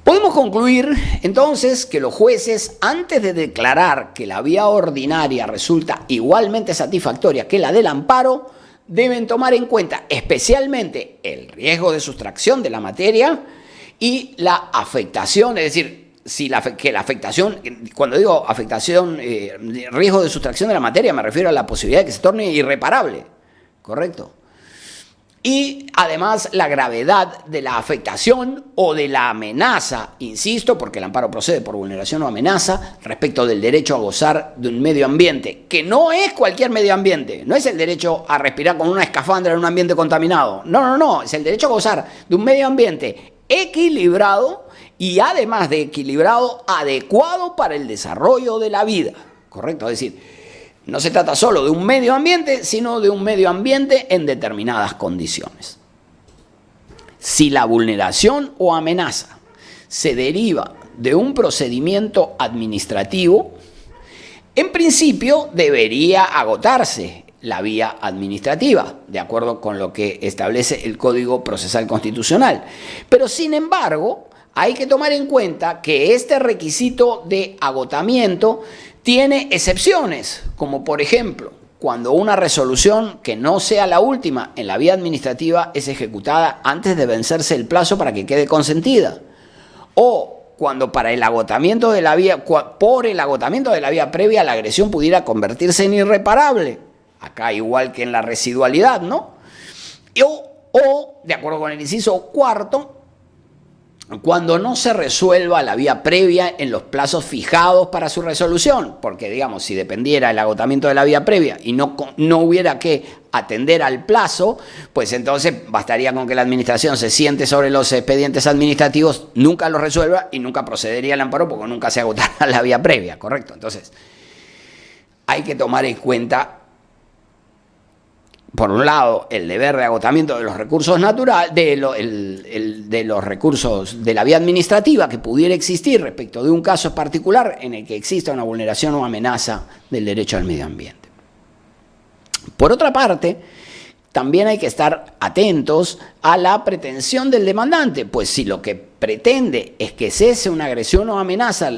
Podemos concluir entonces que los jueces, antes de declarar que la vía ordinaria resulta igualmente satisfactoria que la del amparo, deben tomar en cuenta especialmente el riesgo de sustracción de la materia y la afectación, es decir, que la afectación, cuando digo afectación, riesgo de sustracción de la materia, me refiero a la posibilidad de que se torne irreparable, ¿correcto? Y además la gravedad de la afectación o de la amenaza, insisto, porque el amparo procede por vulneración o amenaza respecto del derecho a gozar de un medio ambiente, que no es cualquier medio ambiente, no es el derecho a respirar con una escafandra en un ambiente contaminado, no, es el derecho a gozar de un medio ambiente equilibrado y además de equilibrado, adecuado para el desarrollo de la vida, ¿correcto? Es decir, no se trata solo de un medio ambiente, sino de un medio ambiente en determinadas condiciones. Si la vulneración o amenaza se deriva de un procedimiento administrativo, en principio debería agotarse la vía administrativa, de acuerdo con lo que establece el Código Procesal Constitucional. Pero, sin embargo, hay que tomar en cuenta que este requisito de agotamiento tiene excepciones, como por ejemplo, cuando una resolución que no sea la última en la vía administrativa es ejecutada antes de vencerse el plazo para que quede consentida, o cuando por el agotamiento de la vía previa la agresión pudiera convertirse en irreparable, acá igual que en la residualidad, ¿no? O de acuerdo con el inciso cuarto, cuando no se resuelva la vía previa en los plazos fijados para su resolución, porque digamos, si dependiera el agotamiento de la vía previa y no hubiera que atender al plazo, pues entonces bastaría con que la administración se siente sobre los expedientes administrativos, nunca los resuelva y nunca procedería al amparo porque nunca se agotará la vía previa, ¿correcto? Entonces, hay que tomar en cuenta, por un lado, el deber de agotamiento de los recursos naturales, de los recursos de la vía administrativa que pudiera existir respecto de un caso particular en el que exista una vulneración o amenaza del derecho al medio ambiente. Por otra parte, también hay que estar atentos a la pretensión del demandante, pues si lo que pretende es que cese una agresión o amenaza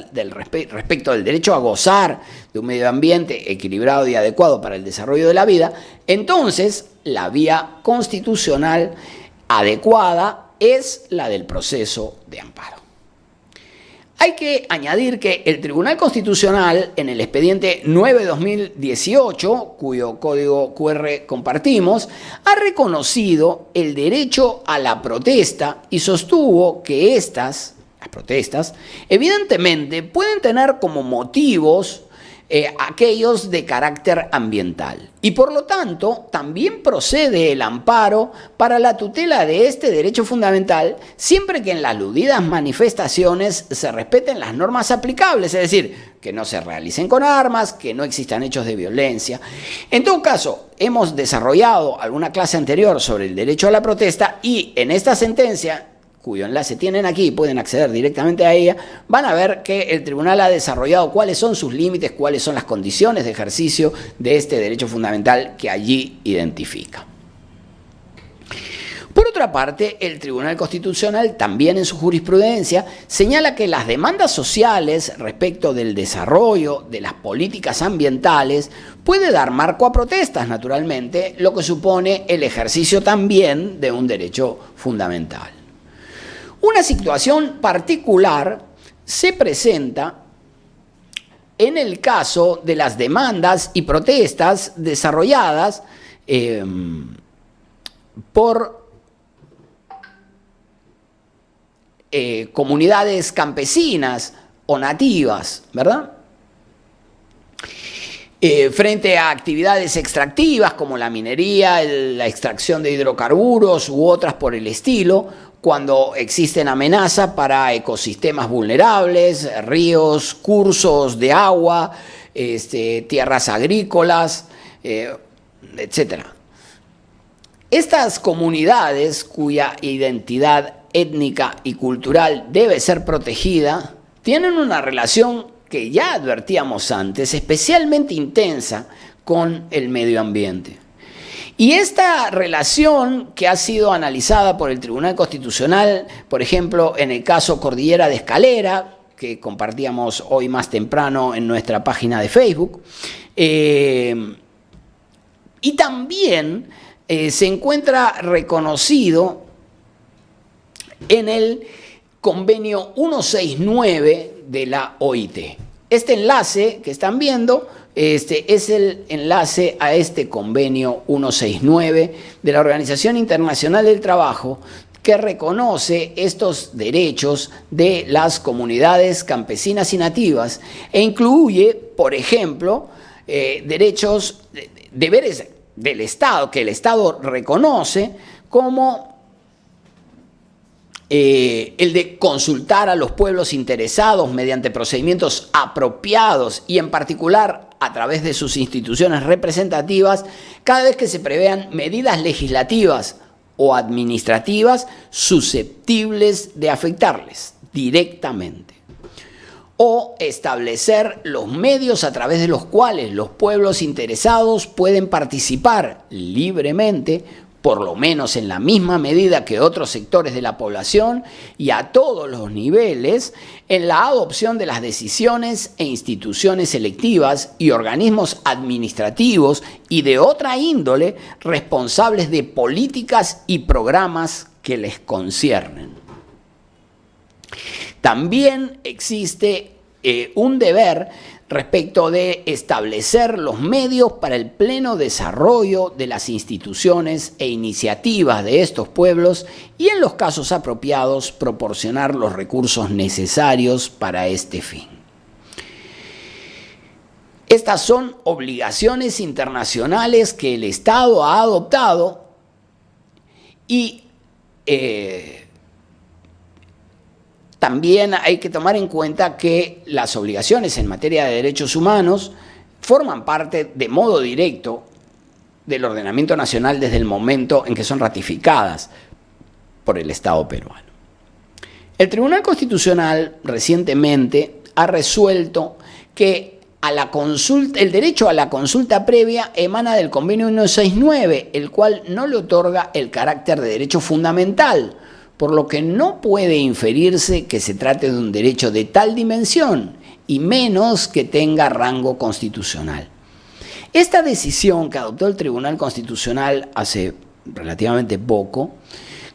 respecto del derecho a gozar de un medio ambiente equilibrado y adecuado para el desarrollo de la vida, entonces la vía constitucional adecuada es la del proceso de amparo. Hay que añadir que el Tribunal Constitucional, en el expediente 9/2018, cuyo código QR compartimos, ha reconocido el derecho a la protesta y sostuvo que las protestas, evidentemente pueden tener como motivos aquellos de carácter ambiental. Y por lo tanto, también procede el amparo para la tutela de este derecho fundamental, siempre que en las aludidas manifestaciones se respeten las normas aplicables, es decir, que no se realicen con armas, que no existan hechos de violencia. En todo caso, hemos desarrollado alguna clase anterior sobre el derecho a la protesta y en esta sentencia, cuyo enlace tienen aquí, pueden acceder directamente a ella, van a ver que el tribunal ha desarrollado cuáles son sus límites, cuáles son las condiciones de ejercicio de este derecho fundamental que allí identifica. Por otra parte, el Tribunal Constitucional, también en su jurisprudencia, señala que las demandas sociales respecto del desarrollo de las políticas ambientales puede dar marco a protestas, naturalmente, lo que supone el ejercicio también de un derecho fundamental. Una situación particular se presenta en el caso de las demandas y protestas desarrolladas por comunidades campesinas o nativas, ¿verdad? Frente a actividades extractivas como la minería, la extracción de hidrocarburos u otras por el estilo, cuando existen amenazas para ecosistemas vulnerables, ríos, cursos de agua, tierras agrícolas, etc. Estas comunidades cuya identidad étnica y cultural debe ser protegida, tienen una relación que ya advertíamos antes, especialmente intensa con el medio ambiente. Y esta relación que ha sido analizada por el Tribunal Constitucional, por ejemplo, en el caso Cordillera de Escalera, que compartíamos hoy más temprano en nuestra página de Facebook, y también se encuentra reconocido en el convenio 169 de la OIT. Este enlace que están viendo es el enlace a este convenio 169 de la Organización Internacional del Trabajo, que reconoce estos derechos de las comunidades campesinas y nativas e incluye, por ejemplo, deberes del Estado, que el Estado reconoce como el de consultar a los pueblos interesados mediante procedimientos apropiados y en particular a través de sus instituciones representativas cada vez que se prevean medidas legislativas o administrativas susceptibles de afectarles directamente, o establecer los medios a través de los cuales los pueblos interesados pueden participar libremente, por lo menos en la misma medida que otros sectores de la población y a todos los niveles, en la adopción de las decisiones e instituciones selectivas y organismos administrativos y de otra índole responsables de políticas y programas que les conciernen. También existe un deber respecto de establecer los medios para el pleno desarrollo de las instituciones e iniciativas de estos pueblos y, en los casos apropiados, proporcionar los recursos necesarios para este fin. Estas son obligaciones internacionales que el Estado ha adoptado y también hay que tomar en cuenta que las obligaciones en materia de derechos humanos forman parte de modo directo del ordenamiento nacional desde el momento en que son ratificadas por el Estado peruano. El Tribunal Constitucional recientemente ha resuelto que el derecho a la consulta previa emana del convenio 169, el cual no le otorga el carácter de derecho fundamental, por lo que no puede inferirse que se trate de un derecho de tal dimensión, y menos que tenga rango constitucional. Esta decisión que adoptó el Tribunal Constitucional hace relativamente poco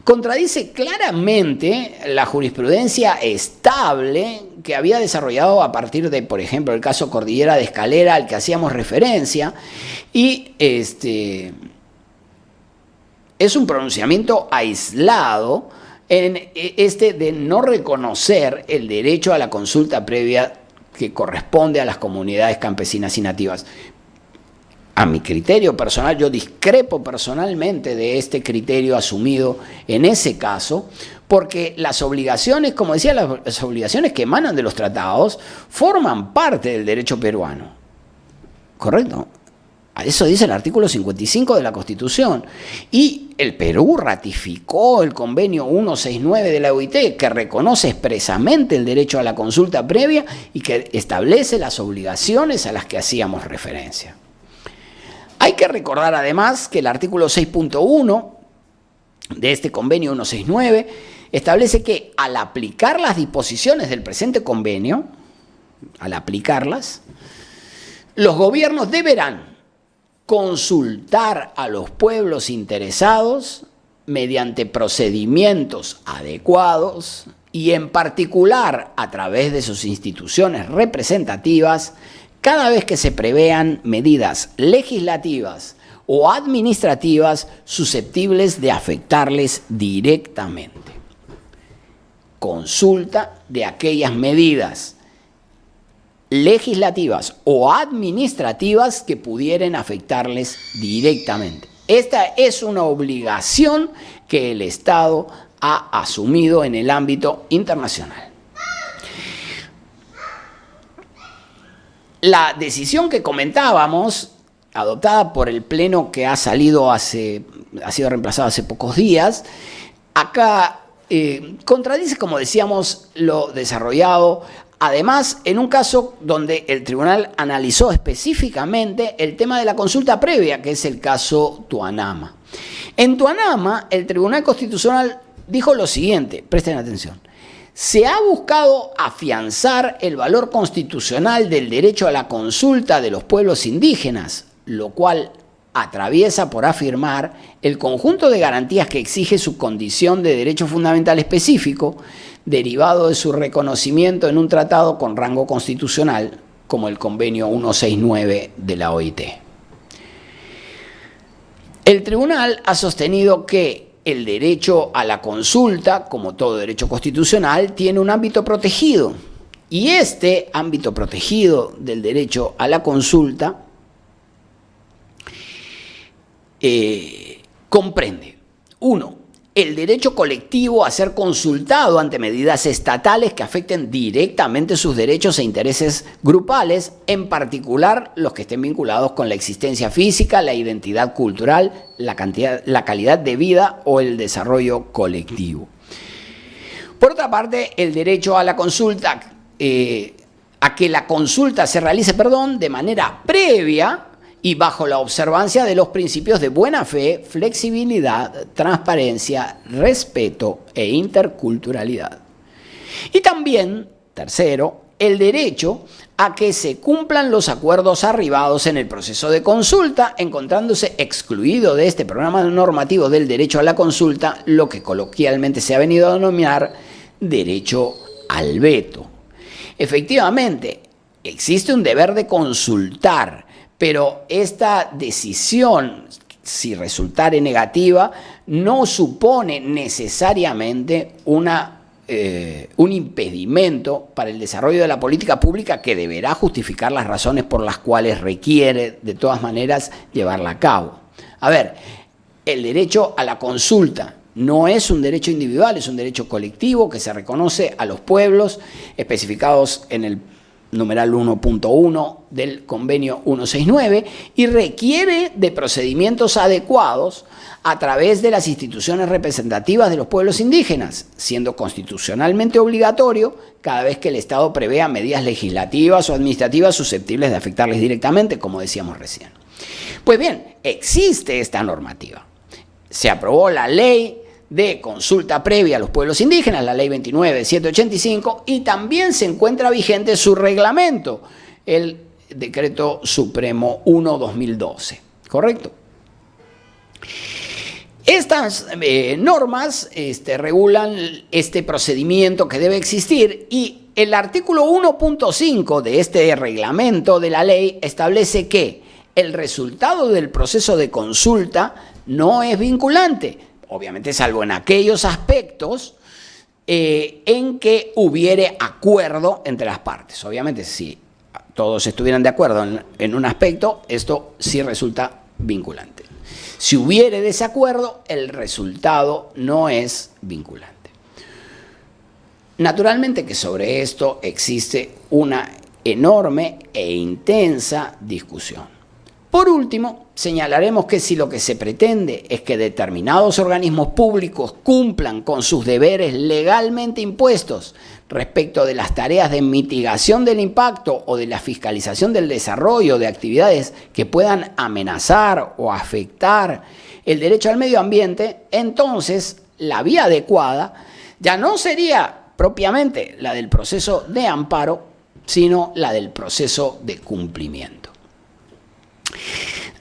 contradice claramente la jurisprudencia estable que había desarrollado a partir de, por ejemplo, el caso Cordillera de Escalera al que hacíamos referencia, y es un pronunciamiento aislado en de no reconocer el derecho a la consulta previa que corresponde a las comunidades campesinas y nativas. A mi criterio personal, yo discrepo personalmente de este criterio asumido en ese caso, porque las obligaciones, como decía, las obligaciones que emanan de los tratados forman parte del derecho peruano. ¿Correcto? Eso dice el artículo 55 de la Constitución. Y el Perú ratificó el convenio 169 de la OIT, que reconoce expresamente el derecho a la consulta previa y que establece las obligaciones a las que hacíamos referencia. Hay que recordar además que el artículo 6.1 de este convenio 169 establece que al aplicar las disposiciones del presente convenio, al aplicarlas, los gobiernos deberán consultar a los pueblos interesados mediante procedimientos adecuados y en particular a través de sus instituciones representativas cada vez que se prevean medidas legislativas o administrativas susceptibles de afectarles directamente. Consulta de aquellas medidas legislativas o administrativas que pudieran afectarles directamente. Esta es una obligación que el Estado ha asumido en el ámbito internacional. La decisión que comentábamos, adoptada por el Pleno que ha sido reemplazado hace pocos días, acá contradice, como decíamos, lo desarrollado. Además, en un caso donde el tribunal analizó específicamente el tema de la consulta previa, que es el caso Tuanama. En Tuanama, el Tribunal Constitucional dijo lo siguiente, presten atención: se ha buscado afianzar el valor constitucional del derecho a la consulta de los pueblos indígenas, lo cual atraviesa, por afirmar, el conjunto de garantías que exige su condición de derecho fundamental específico, derivado de su reconocimiento en un tratado con rango constitucional, como el convenio 169 de la OIT. El tribunal ha sostenido que el derecho a la consulta, como todo derecho constitucional, tiene un ámbito protegido, y este ámbito protegido del derecho a la consulta comprende: 1. El derecho colectivo a ser consultado ante medidas estatales que afecten directamente sus derechos e intereses grupales, en particular los que estén vinculados con la existencia física, la identidad cultural, la calidad de vida o el desarrollo colectivo. Por otra parte, el derecho a la consulta, a que la consulta se realice, de manera previa y bajo la observancia de los principios de buena fe, flexibilidad, transparencia, respeto e interculturalidad. Y también, tercero, el derecho a que se cumplan los acuerdos arribados en el proceso de consulta, encontrándose excluido de este programa normativo del derecho a la consulta lo que coloquialmente se ha venido a denominar derecho al veto. Efectivamente, existe un deber de consultar, pero esta decisión, si resultare negativa, no supone necesariamente un impedimento para el desarrollo de la política pública, que deberá justificar las razones por las cuales requiere, de todas maneras, llevarla a cabo. A ver, el derecho a la consulta no es un derecho individual, es un derecho colectivo que se reconoce a los pueblos, especificados en el numeral 1.1 del convenio 169, y requiere de procedimientos adecuados a través de las instituciones representativas de los pueblos indígenas, siendo constitucionalmente obligatorio cada vez que el Estado prevea medidas legislativas o administrativas susceptibles de afectarles directamente, como decíamos recién. Pues bien, existe esta normativa. Se aprobó la ley de consulta previa a los pueblos indígenas, la ley 29.785, y también se encuentra vigente su reglamento, el Decreto Supremo 1/2012, ¿correcto? Estas normas regulan este procedimiento que debe existir y el artículo 1.5 de este reglamento de la ley establece que el resultado del proceso de consulta no es vinculante, obviamente salvo en aquellos aspectos en que hubiere acuerdo entre las partes. Obviamente, si todos estuvieran de acuerdo en un aspecto, esto sí resulta vinculante. Si hubiere desacuerdo, el resultado no es vinculante. Naturalmente que sobre esto existe una enorme e intensa discusión. Por último, señalaremos que si lo que se pretende es que determinados organismos públicos cumplan con sus deberes legalmente impuestos respecto de las tareas de mitigación del impacto o de la fiscalización del desarrollo de actividades que puedan amenazar o afectar el derecho al medio ambiente, entonces la vía adecuada ya no sería propiamente la del proceso de amparo, sino la del proceso de cumplimiento.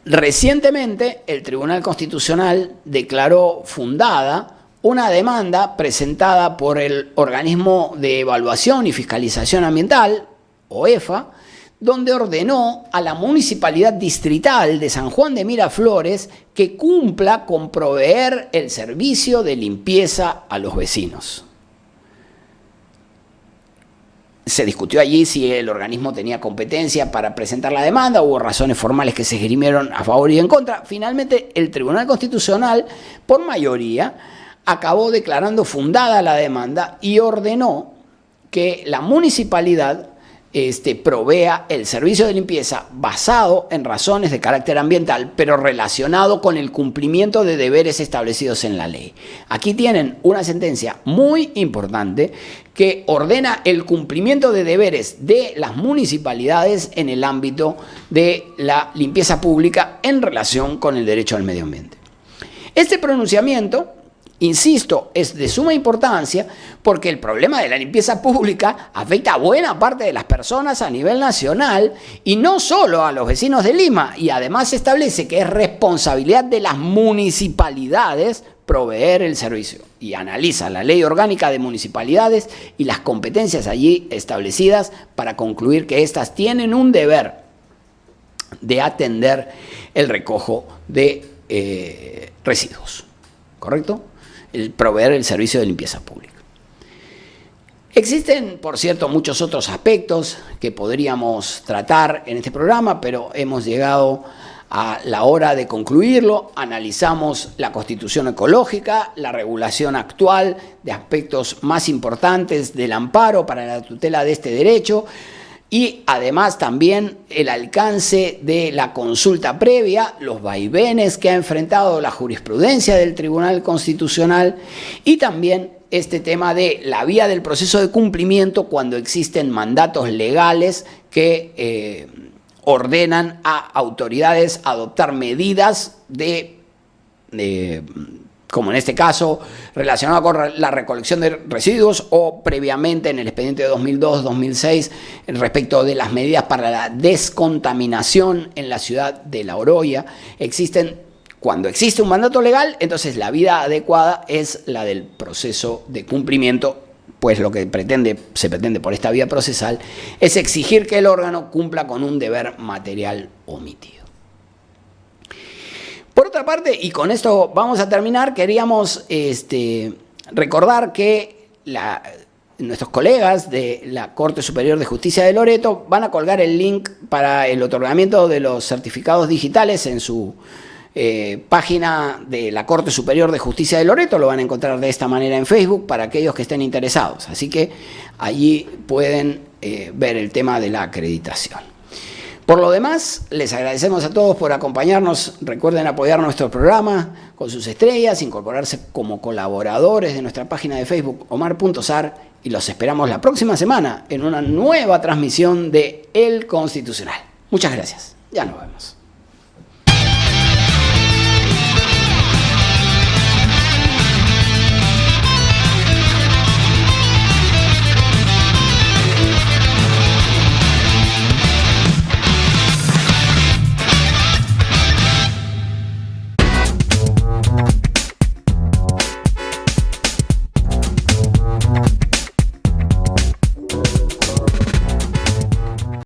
Recientemente, el Tribunal Constitucional declaró fundada una demanda presentada por el Organismo de Evaluación y Fiscalización Ambiental, OEFA, donde ordenó a la Municipalidad Distrital de San Juan de Miraflores que cumpla con proveer el servicio de limpieza a los vecinos. Se discutió allí si el organismo tenía competencia para presentar la demanda, hubo razones formales que se esgrimieron a favor y en contra. Finalmente, el Tribunal Constitucional, por mayoría, acabó declarando fundada la demanda y ordenó que la municipalidad provea el servicio de limpieza basado en razones de carácter ambiental, pero relacionado con el cumplimiento de deberes establecidos en la ley. Aquí tienen una sentencia muy importante que ordena el cumplimiento de deberes de las municipalidades en el ámbito de la limpieza pública en relación con el derecho al medio ambiente. Este pronunciamiento, insisto, es de suma importancia porque el problema de la limpieza pública afecta a buena parte de las personas a nivel nacional y no solo a los vecinos de Lima, y además se establece que es responsabilidad de las municipalidades proveer el servicio y analiza la Ley Orgánica de Municipalidades y las competencias allí establecidas para concluir que éstas tienen un deber de atender el recojo de residuos, ¿correcto? El proveer el servicio de limpieza pública. Existen, por cierto, muchos otros aspectos que podríamos tratar en este programa, pero hemos llegado a la hora de concluirlo. Analizamos la Constitución ecológica, la regulación actual de aspectos más importantes del amparo para la tutela de este derecho y además también el alcance de la consulta previa, los vaivenes que ha enfrentado la jurisprudencia del Tribunal Constitucional y también este tema de la vía del proceso de cumplimiento cuando existen mandatos legales que ordenan a autoridades adoptar medidas como en este caso, relacionado con la recolección de residuos o previamente en el expediente de 2002-2006 respecto de las medidas para la descontaminación en la ciudad de La Oroya. Cuando existe un mandato legal, entonces la vía adecuada es la del proceso de cumplimiento, pues lo que se pretende por esta vía procesal es exigir que el órgano cumpla con un deber material omitido. Por otra parte, y con esto vamos a terminar, queríamos recordar que nuestros colegas de la Corte Superior de Justicia de Loreto van a colgar el link para el otorgamiento de los certificados digitales en su página de la Corte Superior de Justicia de Loreto. Lo van a encontrar de esta manera en Facebook para aquellos que estén interesados. Así que allí pueden ver el tema de la acreditación. Por lo demás, les agradecemos a todos por acompañarnos. Recuerden apoyar nuestro programa con sus estrellas, incorporarse como colaboradores de nuestra página de Facebook Omar.Sar y los esperamos la próxima semana en una nueva transmisión de El Constitucional. Muchas gracias. Ya nos vemos.